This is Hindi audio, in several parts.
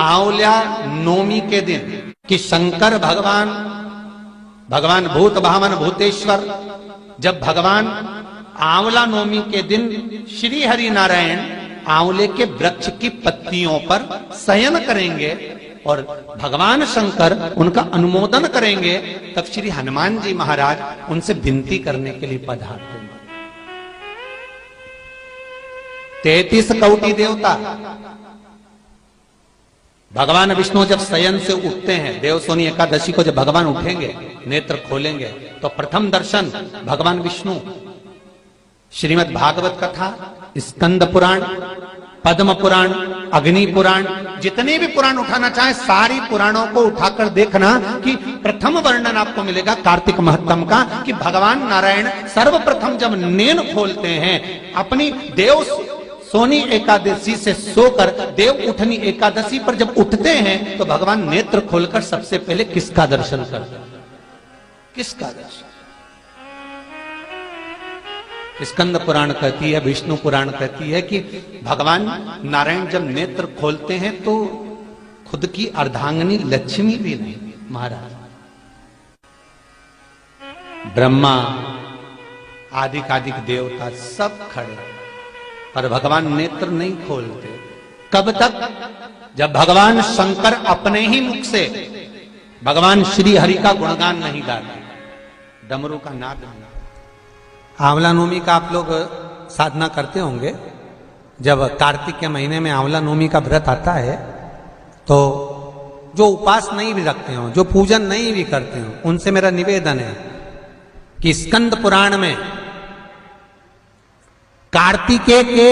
आंवला नवमी के दिन कि शंकर भगवान भूत भावन भूतेश्वर जब भगवान आंवला नवमी के दिन श्री हरि नारायण आंवले के वृक्ष की पत्तियों पर शयन करेंगे और भगवान शंकर उनका अनुमोदन करेंगे, तब श्री हनुमान जी महाराज उनसे विनती करने के लिए पधारते हैं। 33 कोटि देवता भगवान विष्णु जब शयन से उठते हैं, देवसोनी एकादशी को जब भगवान उठेंगे, नेत्र खोलेंगे, तो प्रथम दर्शन भगवान विष्णु श्रीमद् भागवत कथा, स्कंद पुराण, पद्म पुराण, अग्नि पुराण, जितने भी पुराण उठाना चाहे सारी पुराणों को उठाकर देखना कि प्रथम वर्णन आपको मिलेगा कार्तिक महत्तम का कि भगवान नारायण सर्वप्रथम जब नेन खोलते हैं अपनी देव सोनी एकादशी से सोकर देव उठनी एकादशी पर जब उठते हैं तो भगवान नेत्र खोलकर सबसे पहले किसका दर्शन करते हैं? किसका दर्शन? स्कंद पुराण कहती है, विष्णु पुराण कहती है कि भगवान नारायण जब नेत्र खोलते हैं तो खुद की अर्धांगिनी लक्ष्मी भी नहीं, महाराज ब्रह्मा आदिक देवता सब खड़े, पर भगवान नेत्र नहीं खोलते। कब तक? जब भगवान शंकर अपने ही मुख से भगवान श्री हरि का गुणगान नहीं गाते, डमरू का नाद नहीं। आंवला नवमी का आप लोग साधना करते होंगे। जब कार्तिक के महीने में आंवला नवमी का व्रत आता है तो जो उपास नहीं भी रखते हो, जो पूजन नहीं भी करते हो, उनसे मेरा निवेदन है कि स्कंद पुराण में कार्तिकेय के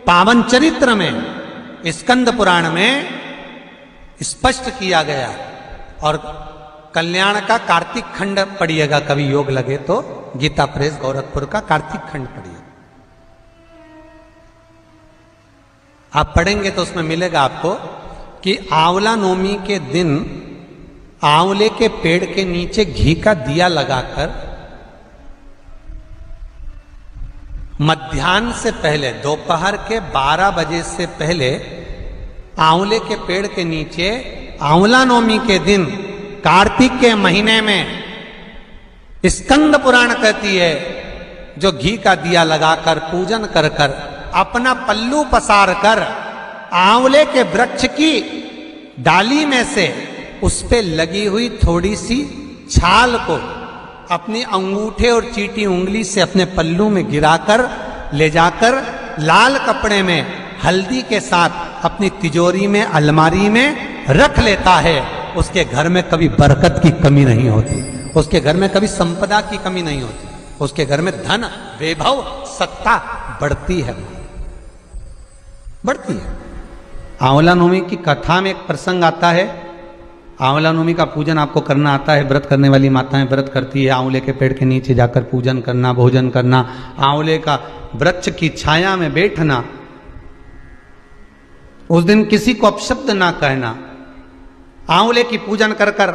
पावन चरित्र में स्कंद पुराण में स्पष्ट किया गया, और कल्याण का कार्तिक खंड पढ़िएगा, कभी योग लगे तो गीता प्रेस गोरखपुर का कार्तिक खंड पढ़िए। आप पढ़ेंगे तो उसमें मिलेगा आपको कि आंवला नवमी के दिन आंवले के पेड़ के नीचे घी का दिया लगाकर मध्याह्न से पहले, दोपहर के 12 बजे से पहले आंवले के पेड़ के नीचे आंवला नवमी के दिन कार्तिक के महीने में स्कंद पुराण कहती है जो घी का दिया लगाकर पूजन कर कर अपना पल्लू पसार कर आंवले के वृक्ष की डाली में से उस पे लगी हुई थोड़ी सी छाल को अपनी अंगूठे और चीटी उंगली से अपने पल्लू में गिराकर ले जाकर लाल कपड़े में हल्दी के साथ अपनी तिजोरी में, अलमारी में रख लेता है। उसके घर में कभी बरकत की कमी नहीं होती, उसके घर में कभी संपदा की कमी नहीं होती, उसके घर में धन, वैभव, सत्ता बढ़ती है, बढ़ती है। आंवला नवमी की कथा में एक प्रसंग आता है। आंवला नवमी का पूजन आपको करना आता है, व्रत करने वाली माताएं व्रत करती है, आंवले के पेड़ के नीचे जाकर पूजन करना, भोजन करना, आंवले का वृक्ष की छाया में बैठना, उस दिन किसी को अपशब्द ना कहना, आंवले की पूजन कर कर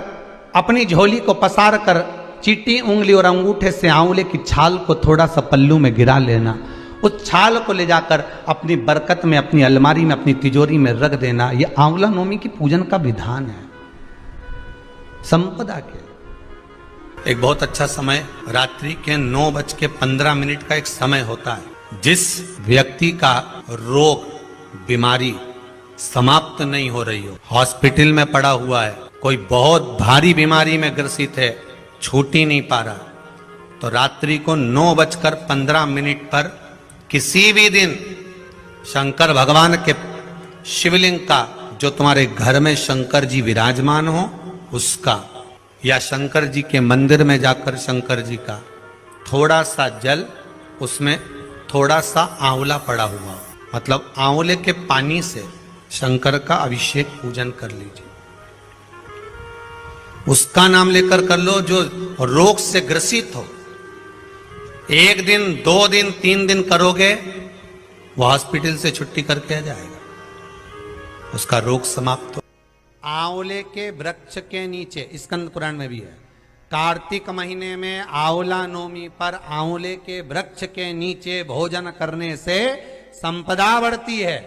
अपनी झोली को पसार कर चीटी उंगली और अंगूठे से आंवले की छाल को थोड़ा सा पल्लू में गिरा लेना, उस छाल को ले जाकर अपनी बरकत में, अपनी अलमारी में, अपनी तिजोरी में रख देना। यह आंवला नवमी की पूजन का विधान है, संपदा के। एक बहुत अच्छा समय रात्रि के 9:15 का एक समय होता है। जिस व्यक्ति का रोग, बीमारी समाप्त नहीं हो रही हो, हॉस्पिटल में पड़ा हुआ है, कोई बहुत भारी बीमारी में ग्रसित है, छूट ही नहीं पा रहा, तो रात्रि को 9:15 पर किसी भी दिन शंकर भगवान के शिवलिंग का, जो तुम्हारे घर में शंकर जी विराजमान हो उसका, या शंकर जी के मंदिर में जाकर शंकर जी का थोड़ा सा जल, उसमें थोड़ा सा आंवला पड़ा हुआ, मतलब आंवले के पानी से शंकर का अभिषेक पूजन कर लीजिए। उसका नाम लेकर कर लो जो रोग से ग्रसित हो। 1 दिन, 2 दिन, 3 दिन करोगे, वो हॉस्पिटल से छुट्टी करके आ जाएगा, उसका रोग समाप्त हो। आंवले के वृक्ष के नीचे, स्कंद पुराण में भी है, कार्तिक महीने में आंवला नवमी पर आंवले के वृक्ष के नीचे भोजन करने से संपदा बढ़ती है।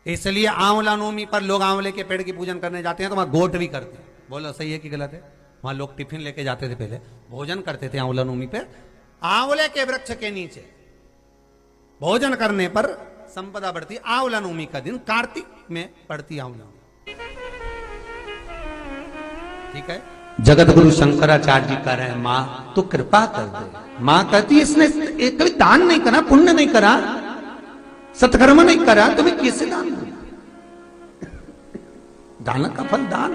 इसलिए आंवला नवमी पर लोग आंवले के पेड़ की पूजन करने जाते हैं तो वहां गोट भी करते हैं। बोलो सही है कि गलत है? वहां लोग टिफिन लेके जाते थे, पहले भोजन करते थे आंवला नवमी पर, आंवले के वृक्ष के नीचे भोजन करने पर संपदा बढ़ती। आंवला नवमी का दिन कार्तिक में पड़ती आंवला, ठीक है। जगत गुरु शंकराचार्य जी कह रहे हैं, मां तो कृपा कर दे। मां कहती है इसने कभी दान नहीं करा, पुण्य नहीं करा, सत्कर्म नहीं करा, तुम्हें कैसे दान दूं? दान का फल दान।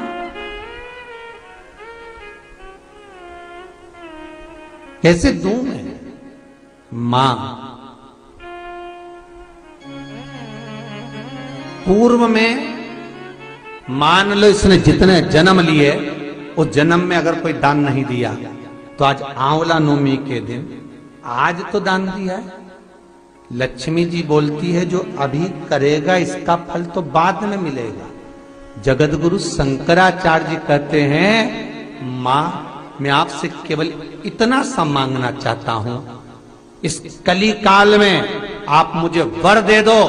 कैसे दूं मैं? मां पूर्व में मान लो इसने जितने जन्म लिए उस जन्म में अगर कोई दान नहीं दिया तो आज आंवला नवमी के दिन आज तो दान दिया है। लक्ष्मी जी बोलती है जो अभी करेगा इसका फल तो बाद में मिलेगा। जगत गुरु शंकराचार्य जी कहते हैं, मां मैं आपसे केवल इतना सा मांगना चाहता हूं, इस कली काल में आप मुझे वर दे दो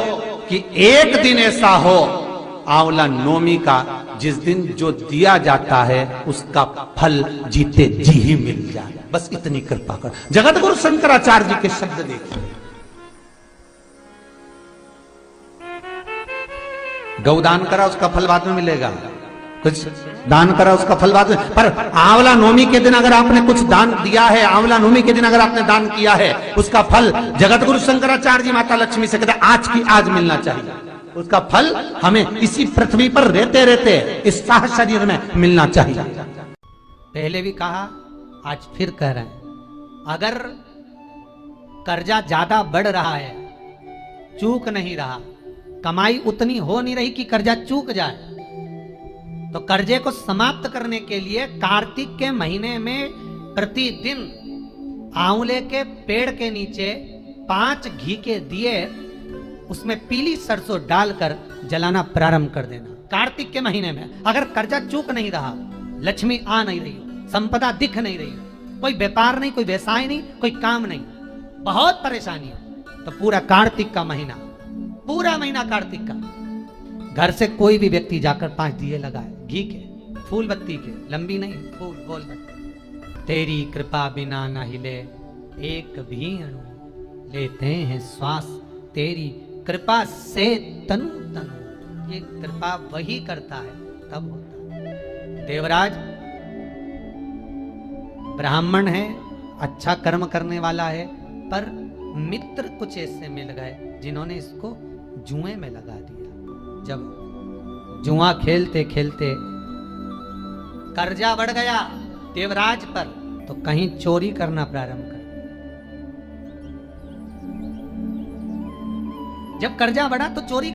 कि एक दिन ऐसा हो आंवला नवमी का जिस दिन जो दिया जाता है उसका फल जीते जी ही मिल जाए। बस इतनी कृपा कर। जगत गुरु शंकराचार्य जी के शब्द देखिए। गौदान करा उसका फल बाद में मिलेगा, कुछ दान करा उसका फल बाद में, पर आंवला नवमी के दिन अगर आपने कुछ दान दिया है, आंवला नवमी के दिन अगर आपने दान किया है, उसका फल जगत गुरु शंकराचार्य जी माता लक्ष्मी से कहते आज की आज मिलना चाहिए। उसका फल हमें इसी पृथ्वी पर रहते रहते इस साह शरीर में मिलना चाहिए। पहले भी कहा, आज फिर कह रहे हैं, अगर कर्जा ज्यादा बढ़ रहा है, चूक नहीं रहा, कमाई उतनी हो नहीं रही कि कर्जा चूक जाए, तो कर्जे को समाप्त करने के लिए कार्तिक के महीने में प्रतिदिन आंवले के पेड़ के नीचे 5 घी के दिए, उसमें पीली सरसों डालकर जलाना प्रारंभ कर देना। कार्तिक के महीने में अगर कर्जा चूक नहीं रहा, लक्ष्मी आ नहीं रही, संपदा दिख नहीं रही, कोई व्यापार नहीं, कोई व्यवसाय नहीं, कोई काम नहीं, बहुत परेशानी है, तो पूरा कार्तिक का महीना, पूरा महीना कार्तिक का घर से कोई भी व्यक्ति जाकर 5 दिए लगाए, घी के, फूल बत्ती के, लंबी नहीं, फूल बोल बत्ती। तेरी कृपा बिना न हिले एक भी अणु, लेते हैं श्वास तेरी कृपा से तनु तनु। ये कृपा वही करता है तब होता है। देवराज ब्राह्मण है, अच्छा कर्म करने वाला है, पर मित्र कुछ ऐसे मिल गए जिन्होंने इसको जुए में लगा दिया। जब जुआ खेलते खेलते कर्जा बढ़ गया देवराज पर, तो कहीं चोरी करना प्रारंभ कर। जब कर्जा बढ़ा तो चोरी